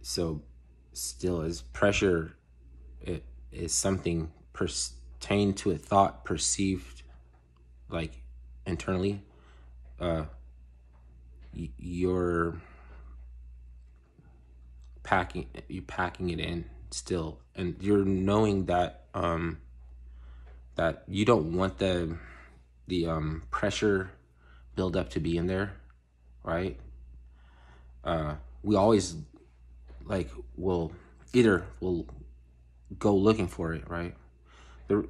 So still, as pressure, it is something pertain to a thought perceived like internally. uh you're packing it in still, and you're knowing that that you don't want the pressure build up to be in there, right? We always like will go looking for it, right?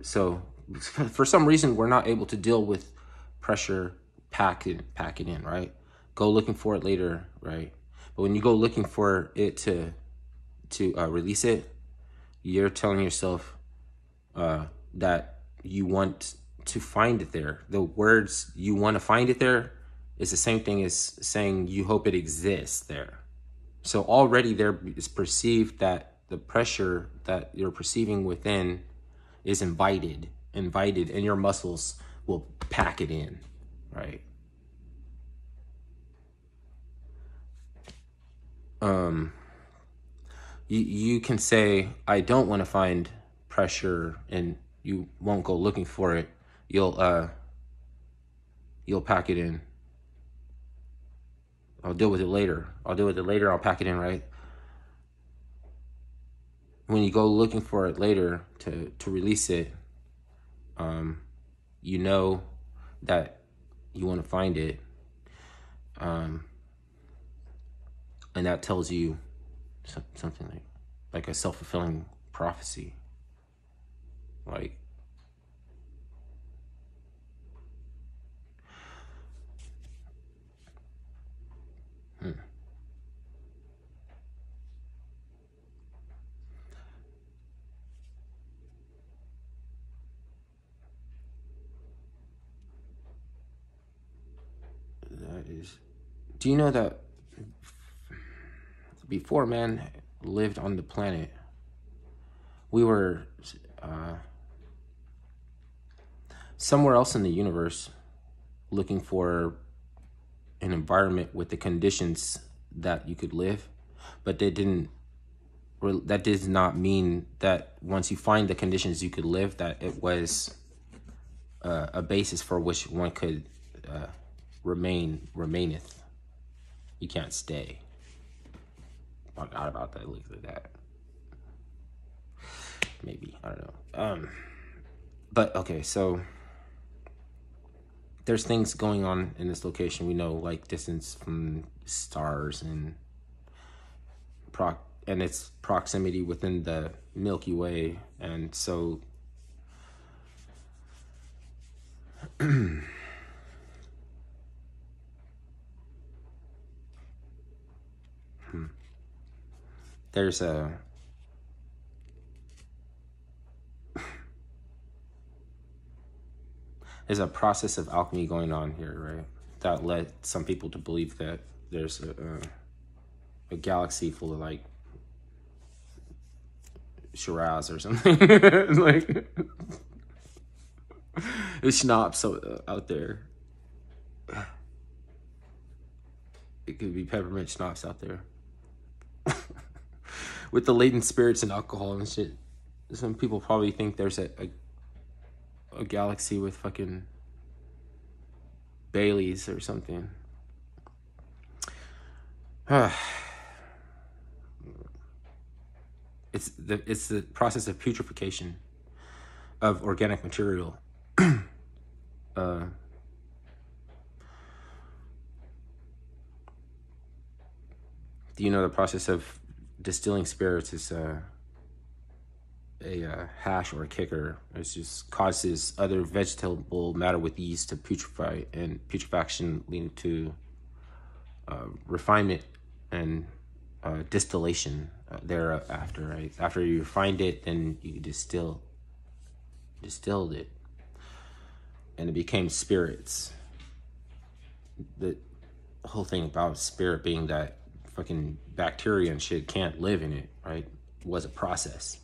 So for some reason we're not able to deal with pressure, pack it in, right? Go looking for it later, right? But when you go looking for it to release it, you're telling yourself that you want to find it there. The words "you want to find it there" is the same thing as saying you hope it exists there. So already there is perceived that the pressure that you're perceiving within is invited, and your muscles will pack it in, right? You can say, I don't want to find pressure, and you won't go looking for it. You'll pack it in. I'll deal with it later. I'll pack it in, right? When you go looking for it later to release it, you know that you want to find it. And that tells you something like a self-fulfilling prophecy. Like, that is, do you know that before man lived on the planet, we were somewhere else in the universe looking for an environment with the conditions that you could live, but that does not mean that once you find the conditions you could live, that it was a basis for which one could remaineth. You can't stay. Forgot about that. Look at that. Maybe, I don't know. But okay, so there's things going on in this location. We know, like distance from stars and its proximity within the Milky Way, and so there's a process of alchemy going on here, right? That led some people to believe that there's a galaxy full of like Shiraz or something. Like it's schnapps out there. It could be peppermint schnapps out there. With the latent spirits and alcohol and shit. Some people probably think there's a galaxy with fucking Baileys or something. It's the process of putrefaction of organic material. Do you know the process of distilling spirits is a hash or a kicker? It just causes other vegetable matter with yeast to putrefy, and putrefaction leading to refinement and distillation thereafter. Right after you refined it, then you distilled it, and it became spirits. The whole thing about spirit being that fucking bacteria and shit can't live in it, right? Was a process.